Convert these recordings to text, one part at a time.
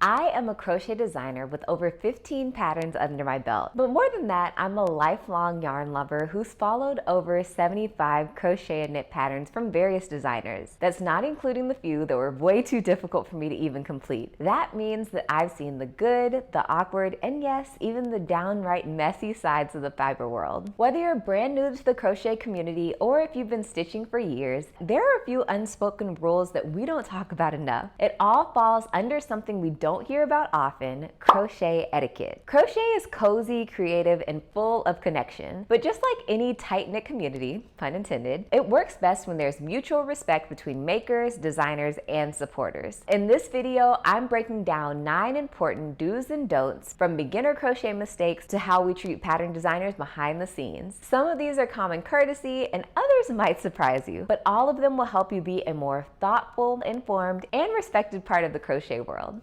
I am a crochet designer with over 15 patterns under my belt. But more than that, I'm a lifelong yarn lover who's followed over 75 crochet and knit patterns from various designers. That's not including the few that were way too difficult for me to even complete. That means that I've seen the good, the awkward, and yes, even the downright messy sides of the fiber world. Whether you're brand new to the crochet community or if you've been stitching for years, there are a few unspoken rules that we don't talk about enough. It all falls under something we don't hear about often: crochet etiquette. Crochet is cozy, creative, and full of connection. But just like any tight-knit community, pun intended, it works best when there's mutual respect between makers, designers, and supporters. In this video, I'm breaking down 9 important do's and don'ts, from beginner crochet mistakes to how we treat pattern designers behind the scenes. Some of these are common courtesy and others might surprise you, but all of them will help you be a more thoughtful, informed, and respected part of the crochet world.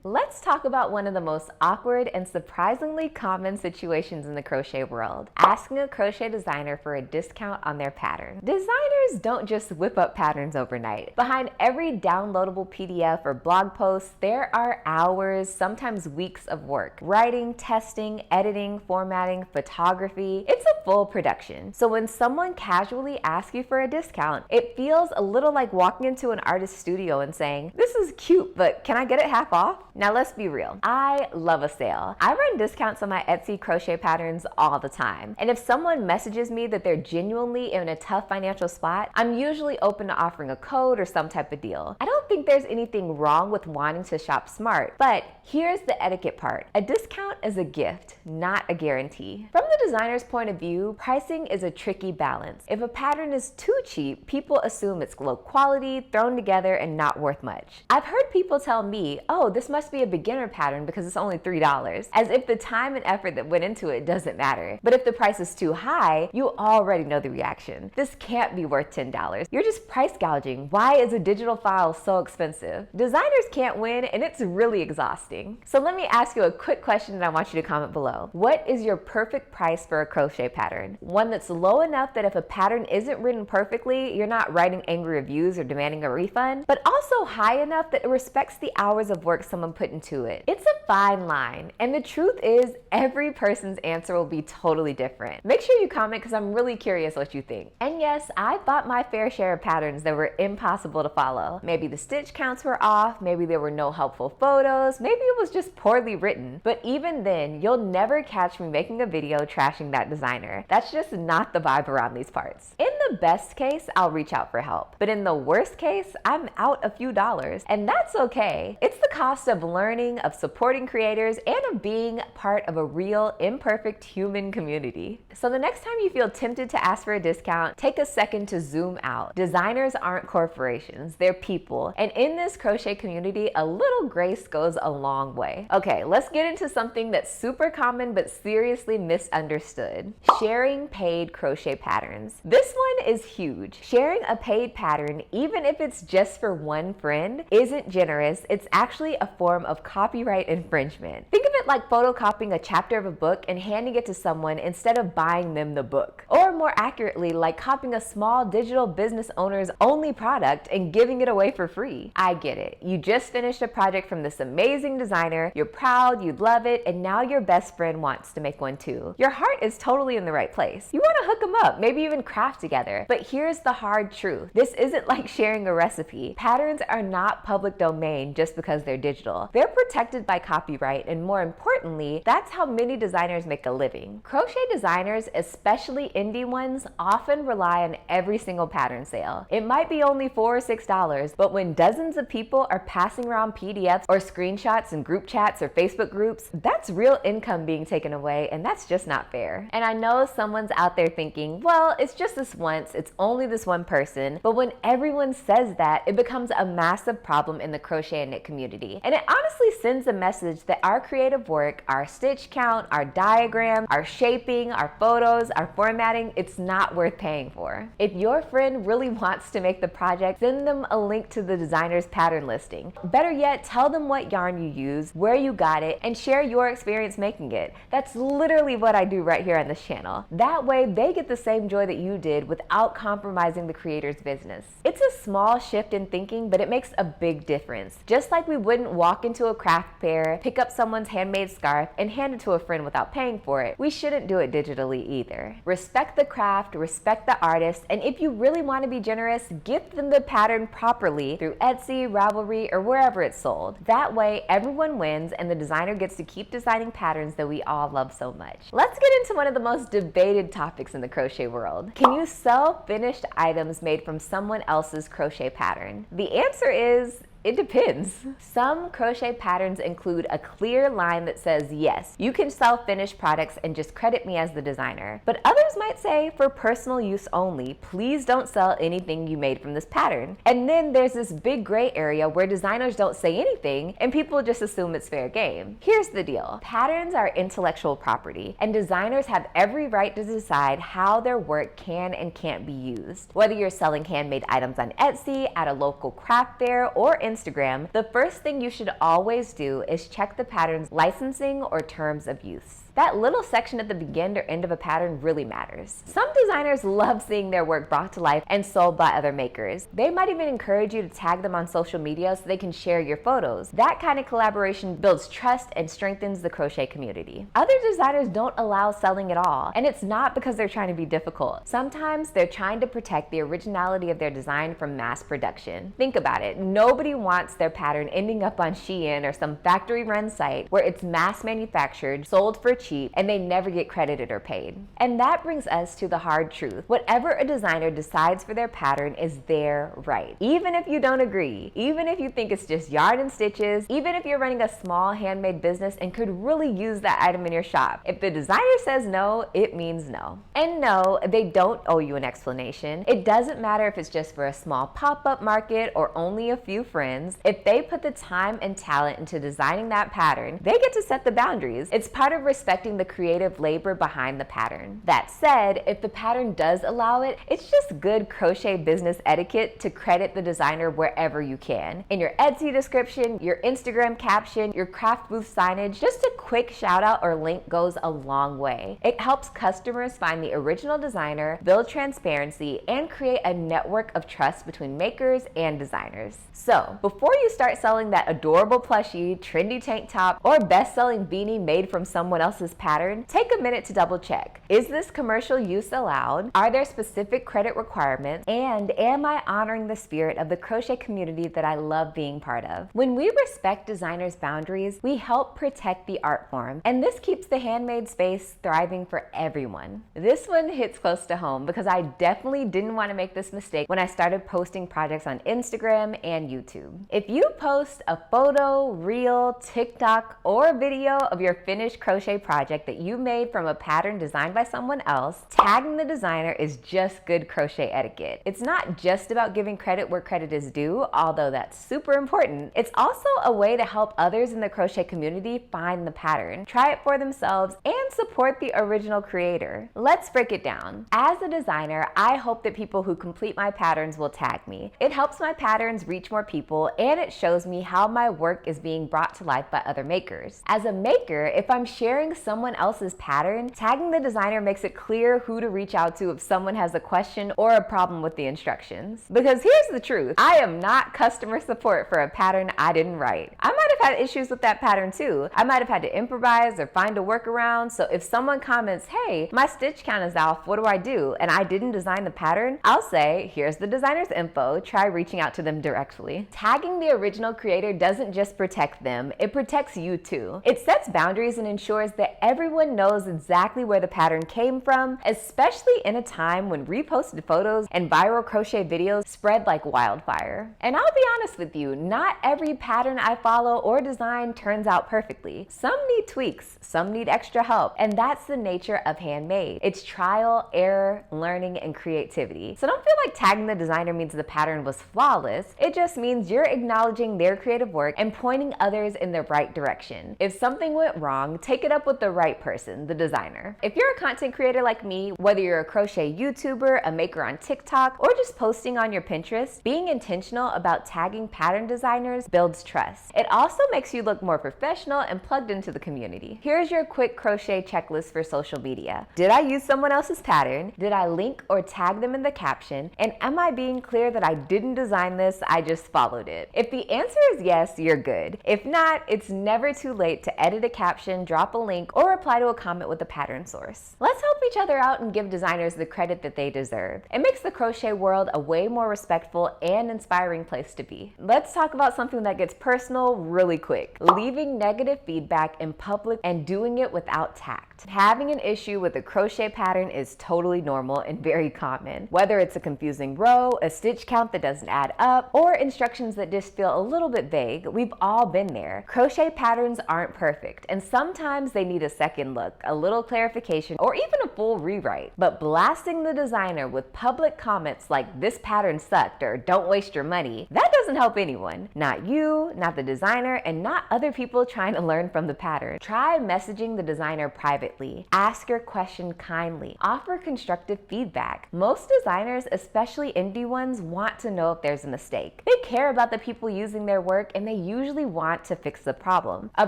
Let's talk about one of the most awkward and surprisingly common situations in the crochet world: asking a crochet designer for a discount on their pattern. Designers don't just whip up patterns overnight. Behind every downloadable PDF or blog post, there are hours, sometimes weeks of work. Writing, testing, editing, formatting, photography. It's a full production. So when someone casually asks you for a discount, it feels a little like walking into an artist's studio and saying, "This is cute, but can I get it half off?" Now let's be real. I love a sale. I run discounts on my Etsy crochet patterns all the time. And if someone messages me that they're genuinely in a tough financial spot, I'm usually open to offering a code or some type of deal. I don't think there's anything wrong with wanting to shop smart, but here's the etiquette part. A discount is a gift, not a guarantee. From the designer's point of view, pricing is a tricky balance. If a pattern is too cheap, people assume it's low quality, thrown together, and not worth much. I've heard people tell me, "Oh, this must be a beginner pattern because it's only $3, as if the time and effort that went into it doesn't matter. But if the price is too high, you already know the reaction. "This can't be worth $10. You're just price gouging. Why is a digital file so expensive?" Designers can't win, and it's really exhausting. So let me ask you a quick question and I want you to comment below. What is your perfect price for a crochet pattern? One that's low enough that if a pattern isn't written perfectly, you're not writing angry reviews or demanding a refund, but also high enough that it respects the hours of work someone put into it. It's a fine line, and the truth is every person's answer will be totally different. Make sure you comment because I'm really curious what you think. And yes, I bought my fair share of patterns that were impossible to follow. Maybe the stitch counts were off, maybe there were no helpful photos, maybe it was just poorly written. But even then, you'll never catch me making a video trashing that designer. That's just not the vibe around these parts. In the best case, I'll reach out for help. But in the worst case, I'm out a few dollars, and that's okay. It's the cost of learning, of supporting creators, and of being part of a real, imperfect human community. So the next time you feel tempted to ask for a discount, take a second to zoom out. Designers aren't corporations, they're people. And in this crochet community, a little grace goes a long way. Okay, let's get into something that's super common but seriously misunderstood: sharing paid crochet patterns. This one is huge. Sharing a paid pattern, even if it's just for one friend, isn't generous. It's actually a form of copyright infringement. Think of it like photocopying a chapter of a book and handing it to someone instead of buying them the book. Or more accurately, like copying a small digital business owner's only product and giving it away for free. I get it. You just finished a project from this amazing designer, you're proud, you love it, and now your best friend wants to make one too. Your heart is totally in the right place. You want to hook them up, maybe even craft together. But here's the hard truth. This isn't like sharing a recipe. Patterns are not public domain just because they're digital. They're protected by copyright, and more importantly, that's how many designers make a living. Crochet designers, especially indie ones, often rely on every single pattern sale. It might be only $4 or $6, but when dozens of people are passing around PDFs or screenshots in group chats or Facebook groups, that's real income being taken away, and that's just not fair. And I know someone's out there thinking, well, it's just this once, it's only this one person, but when everyone says that, it becomes a massive problem in the crochet and knit community. And it honestly sends a message that our creative of work, our stitch count, our diagram, our shaping, our photos, our formatting, it's not worth paying for. If your friend really wants to make the project, send them a link to the designer's pattern listing. Better yet, tell them what yarn you use, where you got it, and share your experience making it. That's literally what I do right here on this channel. That way, they get the same joy that you did without compromising the creator's business. It's a small shift in thinking, but it makes a big difference. Just like we wouldn't walk into a craft fair, pick up someone's handmade scarf, and hand it to a friend without paying for it, we shouldn't do it digitally either. Respect the craft, respect the artist, and if you really want to be generous, gift them the pattern properly through Etsy, Ravelry, or wherever it's sold. That way, everyone wins and the designer gets to keep designing patterns that we all love so much. Let's get into one of the most debated topics in the crochet world. Can you sell finished items made from someone else's crochet pattern? The answer is, it depends. Some crochet patterns include a clear line that says, yes, you can sell finished products and just credit me as the designer. But others might say, for personal use only, please don't sell anything you made from this pattern. And then there's this big gray area where designers don't say anything and people just assume it's fair game. Here's the deal. Patterns are intellectual property, and designers have every right to decide how their work can and can't be used. Whether you're selling handmade items on Etsy, at a local craft fair, or Instagram, the first thing you should always do is check the pattern's licensing or terms of use. That little section at the beginning or end of a pattern really matters. Some designers love seeing their work brought to life and sold by other makers. They might even encourage you to tag them on social media so they can share your photos. That kind of collaboration builds trust and strengthens the crochet community. Other designers don't allow selling at all, and it's not because they're trying to be difficult. Sometimes they're trying to protect the originality of their design from mass production. Think about it. Nobody wants their pattern ending up on Shein or some factory-run site where it's mass manufactured, sold for cheap, and they never get credited or paid. And that brings us to the hard truth. Whatever a designer decides for their pattern is their right. Even if you don't agree, even if you think it's just yarn and stitches, even if you're running a small handmade business and could really use that item in your shop, if the designer says no, it means no. And no, they don't owe you an explanation. It doesn't matter if it's just for a small pop-up market or only a few friends. If they put the time and talent into designing that pattern, they get to set the boundaries. It's part of respecting the creative labor behind the pattern. That said, if the pattern does allow it, it's just good crochet business etiquette to credit the designer wherever you can. In your Etsy description, your Instagram caption, your craft booth signage, just a quick shout out or link goes a long way. It helps customers find the original designer, build transparency, and create a network of trust between makers and designers. So, before you start selling that adorable plushie, trendy tank top, or best-selling beanie made from someone else's pattern, take a minute to double check. Is this commercial use allowed? Are there specific credit requirements? And am I honoring the spirit of the crochet community that I love being part of? When we respect designers' boundaries, we help protect the art form, and this keeps the handmade space thriving for everyone. This one hits close to home because I definitely didn't want to make this mistake when I started posting projects on Instagram and YouTube. If you post a photo, reel, TikTok, or video of your finished crochet project that you made from a pattern designed by someone else, tagging the designer is just good crochet etiquette. It's not just about giving credit where credit is due, although that's super important. It's also a way to help others in the crochet community find the pattern, try it for themselves, and support the original creator. Let's break it down. As a designer, I hope that people who complete my patterns will tag me. It helps my patterns reach more people, and it shows me how my work is being brought to life by other makers. As a maker, if I'm sharing someone else's pattern, tagging the designer makes it clear who to reach out to if someone has a question or a problem with the instructions. Because here's the truth, I am not customer support for a pattern I didn't write. I might have had issues with that pattern too. I might have had to improvise or find a workaround, so if someone comments, hey, my stitch count is off, what do I do? And I didn't design the pattern, I'll say, here's the designer's info, try reaching out to them directly. Tagging the original creator doesn't just protect them, it protects you too. It sets boundaries and ensures that everyone knows exactly where the pattern came from, especially in a time when reposted photos and viral crochet videos spread like wildfire. And I'll be honest with you, not every pattern I follow or design turns out perfectly. Some need tweaks, some need extra help, and that's the nature of handmade. It's trial, error, learning, and creativity. So don't feel like tagging the designer means the pattern was flawless. It just means you're acknowledging their creative work and pointing others in the right direction. If something went wrong, take it up with the right person, the designer. If you're a content creator like me, whether you're a crochet YouTuber, a maker on TikTok, or just posting on your Pinterest, being intentional about tagging pattern designers builds trust. It also makes you look more professional and plugged into the community. Here's your quick crochet checklist for social media. Did I use someone else's pattern? Did I link or tag them in the caption? And am I being clear that I didn't design this, I just followed it? If the answer is yes, you're good. If not, it's never too late to edit a caption, drop a link, or reply to a comment with a pattern source. Let's help each other out and give designers the credit that they deserve. It makes the crochet world a way more respectful and inspiring place to be. Let's talk about something that gets personal really quick. Leaving negative feedback in public and doing it without tact. Having an issue with a crochet pattern is totally normal and very common. Whether it's a confusing row, a stitch count that doesn't add up, or instructions that just feel a little bit vague, we've all been there. Crochet patterns aren't perfect, and sometimes they need a second look, a little clarification, or even a full rewrite. But blasting the designer with public comments like "this pattern sucked" or "don't waste your money," that doesn't help anyone. Not you, not the designer, and not other people trying to learn from the pattern. Try messaging the designer privately. Ask your question kindly. Offer constructive feedback. Most designers, especially indie ones, want to know if there's a mistake. They care about the people using their work, and they usually want to fix the problem. A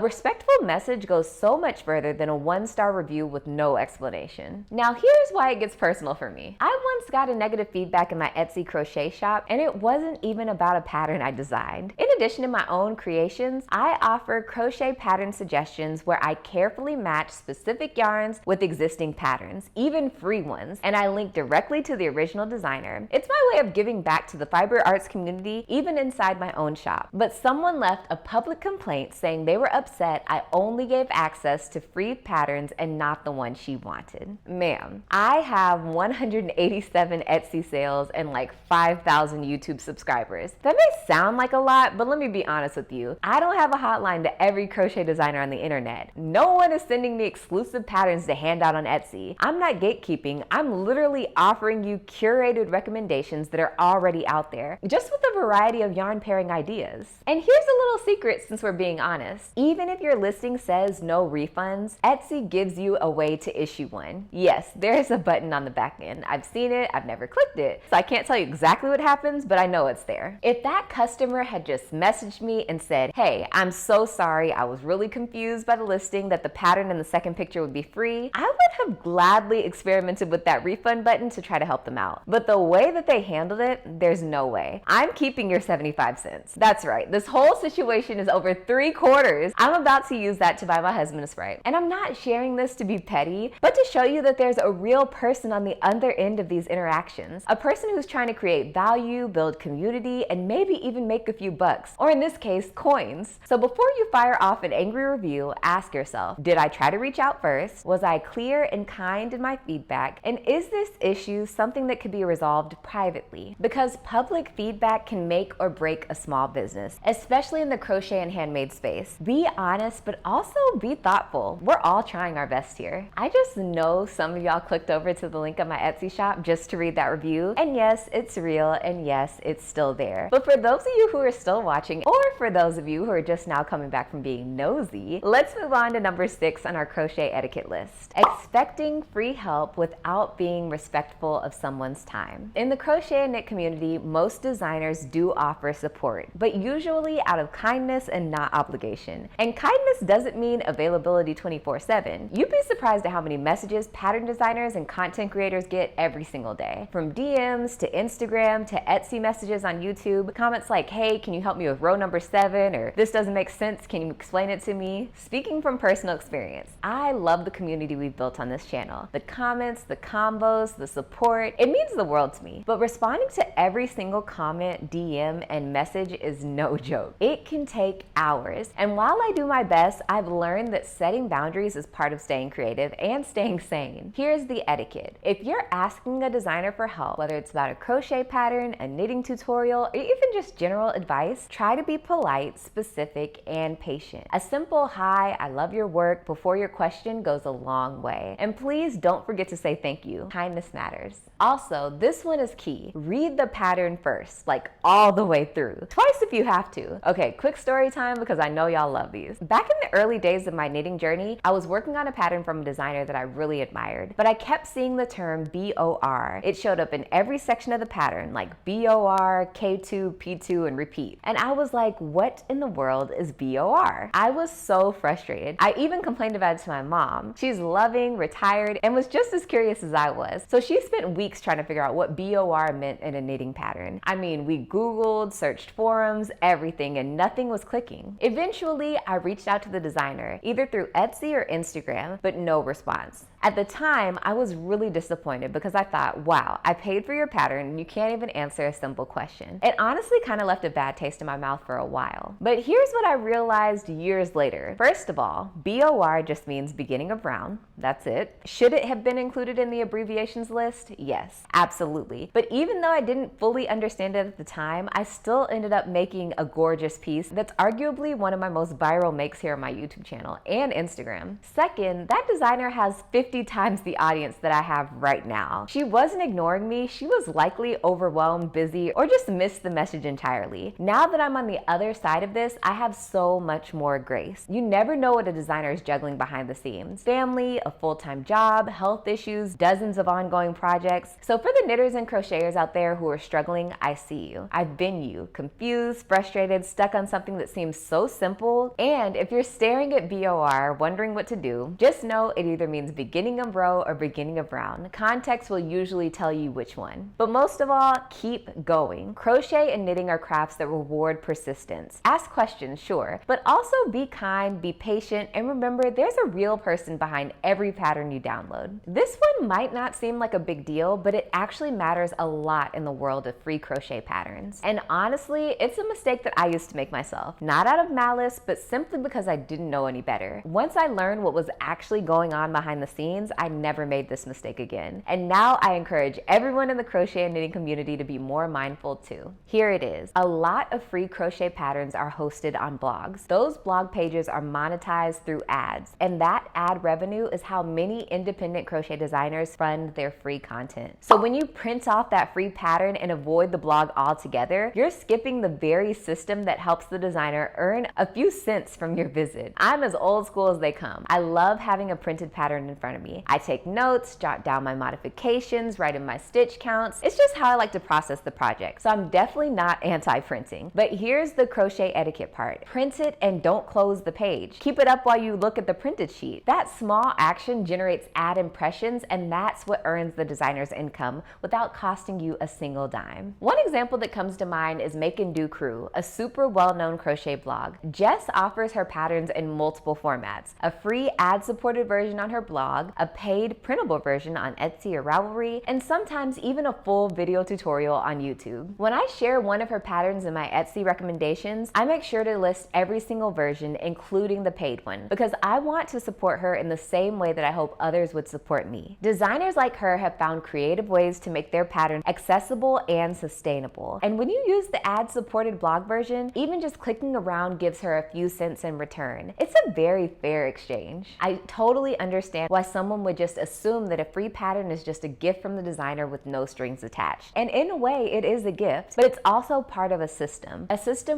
respectful message goes so much further than a one-star review with no explanation. Now here's why it gets personal for me. I once got a negative feedback in my Etsy crochet shop, and it wasn't even about a pattern I designed. In addition to my own creations, I offer crochet pattern suggestions where I carefully match specific yarns with existing patterns, even free ones, and I link directly to the original designer. It's my way of giving back to the fiber arts community, even inside my own shop. But someone left a public complaint saying they were upset I only gave access to free patterns and not the one she wanted. Ma'am, I have 187 Etsy sales and like 5,000 YouTube subscribers. That may sound like a lot, but let me be honest with you. I don't have a hotline to every crochet designer on the internet. No one is sending me exclusive patterns to hand out on Etsy. I'm not gatekeeping. I'm literally offering you curated recommendations that are already out there, just with a variety of yarn pairing ideas. And here's a little secret since we're being honest. Even if your listing says no refunds, Etsy gives you a way to issue one. Yes, there's a button on the back end. I've seen it, I've never clicked it, so I can't tell you exactly what happens, but I know it's there. If that customer had just messaged me and said, "Hey, I'm so sorry, I was really confused by the listing that the pattern in the second picture would be free," I would have gladly experimented with that refund button to try to help them out. But the way that they handled it, there's no way. I'm keeping your 75 cents. That's right, this whole situation is over 3/4. I'm about to use that to buy my husband a Sprite. And I'm not sharing this to be petty, but to show you that there's a real person on the other end of these interactions. A person who's trying to create value, build community, and maybe even make a few bucks, or in this case, coins. So before you fire off an angry review, ask yourself, did I try to reach out first? Was I clear and kind in my feedback? And is this issue something that could be resolved privately? Because public feedback can make or break a small business, especially in the crochet and handmade space. Be honest, but also be thoughtful. We're all trying our best here. I just know some of y'all clicked over to the link on my Etsy shop just to read that review. And yes, it's real, and yes, it's still there. But for those of you who are still watching, or for those of you who are just now coming back from being nosy, let's move on to number 6 on our crochet etiquette list. Expecting free help without being respectful of someone's time. In the crochet and knit community, most designers do offer support, but usually out of kindness and not obligation. And kindness doesn't mean availability 24/7. You'd be surprised at how many messages pattern designers and content creators get every single day. From DMs to Instagram to Etsy messages on YouTube, comments like, "Hey, can you help me with row number 7?" or "This doesn't make sense, can you explain it to me?" Speaking from personal experience, I love the community we've built on this channel. The comments, the combos, the support, it means the world to me. But responding to every single comment, DM, and message is no joke. It can take hours. And while I do my best, I've learned that setting boundaries is part of staying creative and staying sane. Here's the etiquette. If you're asking a designer for help, whether it's about a crochet pattern, a knitting tutorial, or even just general advice, try to be polite, specific, specific and patient. A simple "Hi, I love your work" before your question goes a long way. And please don't forget to say thank you. Kindness matters. Also, this one is key. Read the pattern first, like all the way through. Twice if you have to. Okay, quick story time because I know y'all love these. Back in the early days of my knitting journey, I was working on a pattern from a designer that I really admired, but I kept seeing the term BOR. It showed up in every section of the pattern, like BOR, K2, P2, and repeat. And I was like, what in the world is BOR? I was so frustrated. I even complained about it to my mom. She's loving, retired, and was just as curious as I was. So she spent weeks trying to figure out what BOR meant in a knitting pattern. I mean, we Googled, searched forums, everything, and nothing was clicking. Eventually, I reached out to the designer, either through Etsy or Instagram, but no response. At the time, I was really disappointed because I thought, wow, I paid for your pattern and you can't even answer a simple question. It honestly kind of left a bad taste in my mouth for a while. But here's what I realized years later. First of all, BOR just means beginning of round. That's it. Should it have been included in the abbreviations list? Yes, absolutely. But even though I didn't fully understand it at the time, I still ended up making a gorgeous piece that's arguably one of my most viral makes here on my YouTube channel and Instagram. Second, that designer has 50 times the audience that I have right now. She wasn't ignoring me. She was likely overwhelmed, busy, or just missed the message entirely. Now that I'm on the other side of this, I have so much more grace. You never know what a designer is juggling behind the scenes. Family, a full-time job, health issues, dozens of ongoing projects. So for the knitters and crocheters out there who are struggling, I see you. I've been you. Confused, frustrated, stuck on something that seems so simple. And if you're staring at BOR, wondering what to do, just know it either means beginning of row or beginning of round. Context will usually tell you which one. But most of all, keep going. Crochet and knitting are crafts that reward persistence. Ask questions, sure, but also be kind, be patient, and remember there's a real person behind every pattern you download. This one might not seem like a big deal, but it actually matters a lot in the world of free crochet patterns. And honestly, it's a mistake that I used to make myself. Not out of malice, but simply because I didn't know any better. Once I learned what was actually going on behind the scenes, I never made this mistake again. And now I encourage everyone in the crochet and knitting community to be more mindful too. Here it is. A lot of free crochet patterns are hosted on blogs. Those blog pages are monetized through ads, and that ad revenue is how many independent crochet designers fund their free content. So when you print off that free pattern and avoid the blog altogether, you're skipping the very system that helps the designer earn a few cents from your visit. I'm as old school as they come. I love having a printed pattern in front of me. I take notes, jot down my modifications, write in my stitch counts. It's just how I like to process the project. So I'm definitely not anti-printing. But here's the crochet etiquette part. Print it and don't close the page. Keep it up while you look at the printed sheet. That small action generates ad impressions, and that's what earns the designer's income without costing you a single dime. One example that comes to mind is Make and Do Crew, a super well-known crochet blog. Jess offers her patterns in multiple formats. A free ad-supported version on her blog, a paid printable version on Etsy or Ravelry, and sometimes even a full video tutorial on YouTube. When I share one of her patterns in my Etsy recommendations, I make sure to list every single version, including the paid one, because I want to support her in the same way that I hope others would support me. Designers like her have found creative ways to make their pattern accessible and sustainable. And when you use the ad-supported blog version, even just clicking around gives her a few cents in return. It's a very fair exchange. I totally understand why someone would just assume that a free pattern is just a gift from the designer with no strings attached. And in a way, it is a gift, but it's also part of a system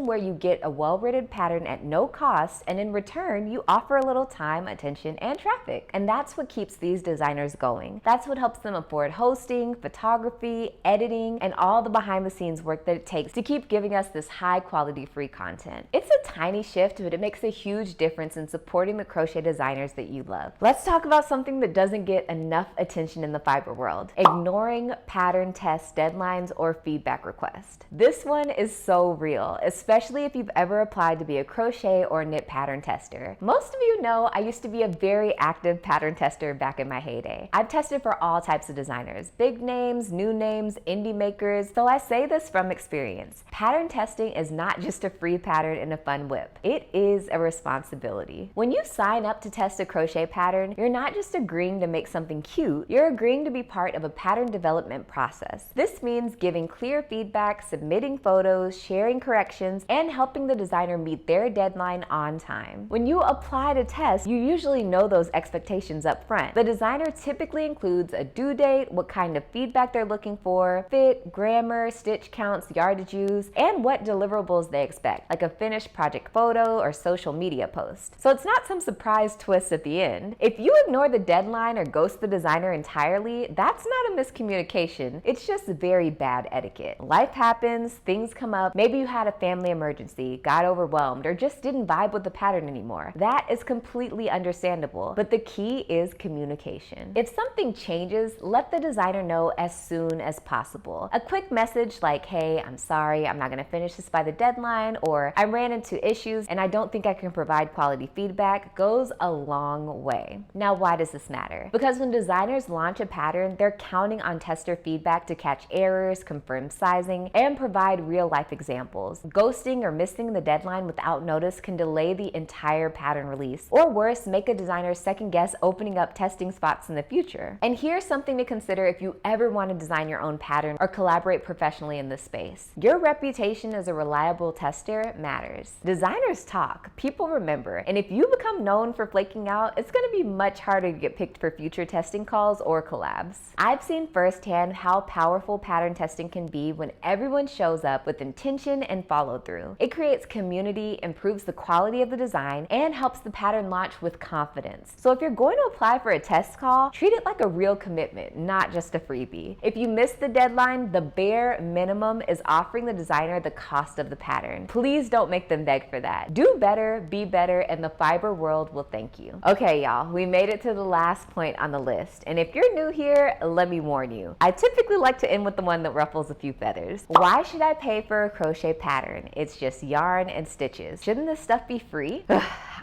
where you get a well-written pattern at no cost, and in return, you offer a little time, attention, and traffic. And that's what keeps these designers going. That's what helps them afford hosting, photography, editing, and all the behind-the-scenes work that it takes to keep giving us this high-quality free content. It's a tiny shift, but it makes a huge difference in supporting the crochet designers that you love. Let's talk about something that doesn't get enough attention in the fiber world: ignoring pattern test deadlines or feedback requests. This one is so real, especially if you've ever applied to be a crochet or knit pattern tester. Most of you know I used to be a very active pattern tester back in my heyday. I've tested for all types of designers, big names, new names, indie makers, so I say this from experience. Pattern testing is not just a free pattern and a fun whip. It is a responsibility. When you sign up to test a crochet pattern, you're not just just agreeing to make something cute, you're agreeing to be part of a pattern development process. This means giving clear feedback, submitting photos, sharing corrections, and helping the designer meet their deadline on time. When you apply to test, you usually know those expectations up front. The designer typically includes a due date, what kind of feedback they're looking for, fit, grammar, stitch counts, yardage used, and what deliverables they expect, like a finished project photo or social media post. So it's not some surprise twist at the end. If you ignore the deadline or ghost the designer entirely, that's not a miscommunication. It's just very bad etiquette. Life happens, things come up, maybe you had a family emergency, got overwhelmed, or just didn't vibe with the pattern anymore. That is completely understandable, but the key is communication. If something changes, let the designer know as soon as possible. A quick message like, hey, I'm sorry, I'm not gonna finish this by the deadline, or I ran into issues and I don't think I can provide quality feedback goes a long way. Now, why does this matter? Because when designers launch a pattern, they're counting on tester feedback to catch errors, confirm sizing, and provide real-life examples. Ghosting or missing the deadline without notice can delay the entire pattern release, or worse, make a designer second-guess opening up testing spots in the future. And here's something to consider if you ever want to design your own pattern or collaborate professionally in this space. Your reputation as a reliable tester matters. Designers talk, people remember, and if you become known for flaking out, it's going to be much harder to get picked for future testing calls or collabs. I've seen firsthand how powerful pattern testing can be when everyone shows up with intention and follow through. It creates community, improves the quality of the design, and helps the pattern launch with confidence. So if you're going to apply for a test call, treat it like a real commitment, not just a freebie. If you miss the deadline, the bare minimum is offering the designer the cost of the pattern. Please don't make them beg for that. Do better, be better, and the fiber world will thank you. Okay, y'all, we made it to the last point on the list, and if you're new here, let me warn you. I typically like to end with the one that ruffles a few feathers. Why should I pay for a crochet pattern? It's just yarn and stitches. Shouldn't this stuff be free?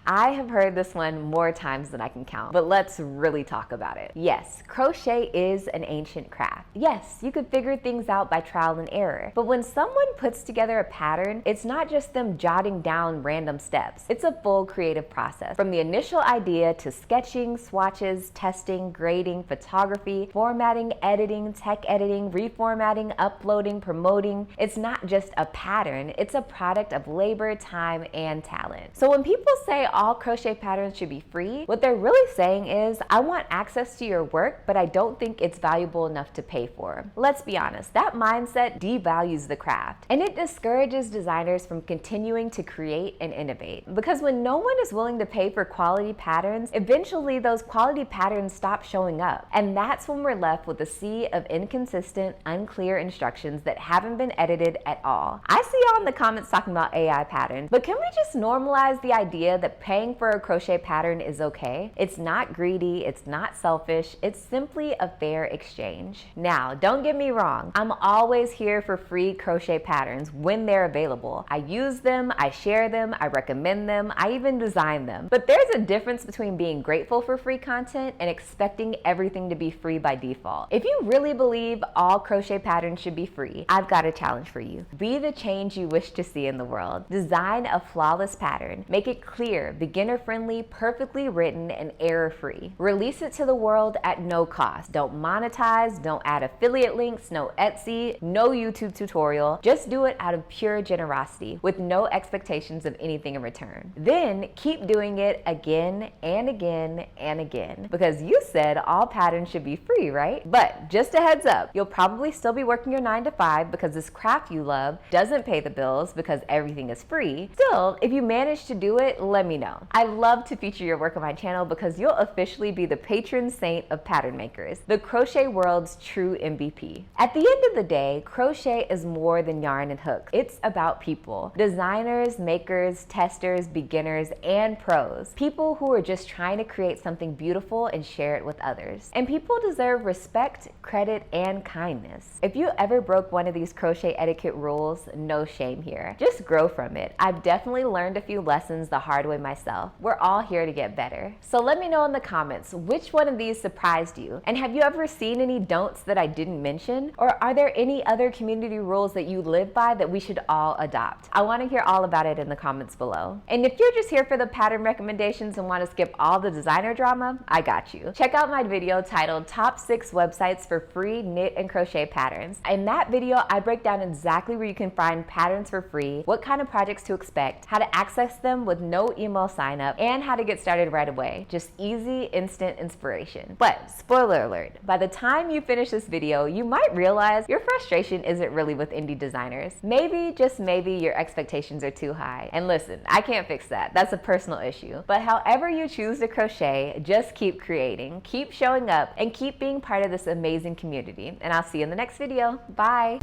I have heard this one more times than I can count, but let's really talk about it. Yes, crochet is an ancient craft. Yes, you could figure things out by trial and error, but when someone puts together a pattern, it's not just them jotting down random steps. It's a full creative process. From the initial idea to sketching, swatches, testing, grading, photography, formatting, editing, tech editing, reformatting, uploading, promoting. It's not just a pattern, it's a product of labor, time, and talent. So when people say all crochet patterns should be free, what they're really saying is, I want access to your work, but I don't think it's valuable enough to pay for. Let's be honest, that mindset devalues the craft, and it discourages designers from continuing to create and innovate. Because when no one is willing to pay for quality patterns, eventually those quality patterns stop showing up. And that's when we're left with a sea of inconsistent, unclear instructions that haven't been edited at all. I see y'all in the comments talking about AI patterns, but can we just normalize the idea that paying for a crochet pattern is okay? It's not greedy, it's not selfish, it's simply a fair exchange. Now, don't get me wrong, I'm always here for free crochet patterns when they're available. I use them, I share them, I recommend them, I even design them. But there's a difference between being grateful for free content and expecting everything to be free by default. If you really believe all crochet patterns should be free, I've got a challenge for you. Be the change you wish to see in the world. Design a flawless pattern. Make it clear, beginner-friendly, perfectly written, and error-free. Release it to the world at no cost. Don't monetize, don't add affiliate links, no Etsy, no YouTube tutorial. Just do it out of pure generosity with no expectations of anything in return. Then keep doing it again and again and again, because you said all patterns should be free, right? But just a heads up, you'll probably still be working your 9 to 5 because this craft you love doesn't pay the bills because everything is free. Still, if you manage to do it, let me know. I love to feature your work on my channel because you'll officially be the patron saint of pattern makers, the crochet world's true MVP. At the end of the day, crochet is more than yarn and hooks. It's about people. Designers, makers, testers, beginners, and pros. People who are just trying to create something beautiful and share it with others. And people deserve respect, credit, and kindness. If you ever broke one of these crochet etiquette rules, no shame here. Just grow from it. I've definitely learned a few lessons the hard way myself myself. We're all here to get better. So let me know in the comments which one of these surprised you, and have you ever seen any don'ts that I didn't mention? Or are there any other community rules that you live by that we should all adopt? I want to hear all about it in the comments below. And if you're just here for the pattern recommendations and want to skip all the designer drama, I got you. Check out my video titled Top 6 Websites for Free Knit and Crochet Patterns. In that video, I break down exactly where you can find patterns for free, what kind of projects to expect, how to access them with no email sign up, and how to get started right away. Just easy, instant inspiration. But spoiler alert, by the time you finish this video, you might realize your frustration isn't really with indie designers. Maybe, just maybe, your expectations are too high. And listen, I can't fix that. That's a personal issue. But however you choose to crochet, just keep creating, keep showing up, and keep being part of this amazing community. And I'll see you in the next video. Bye.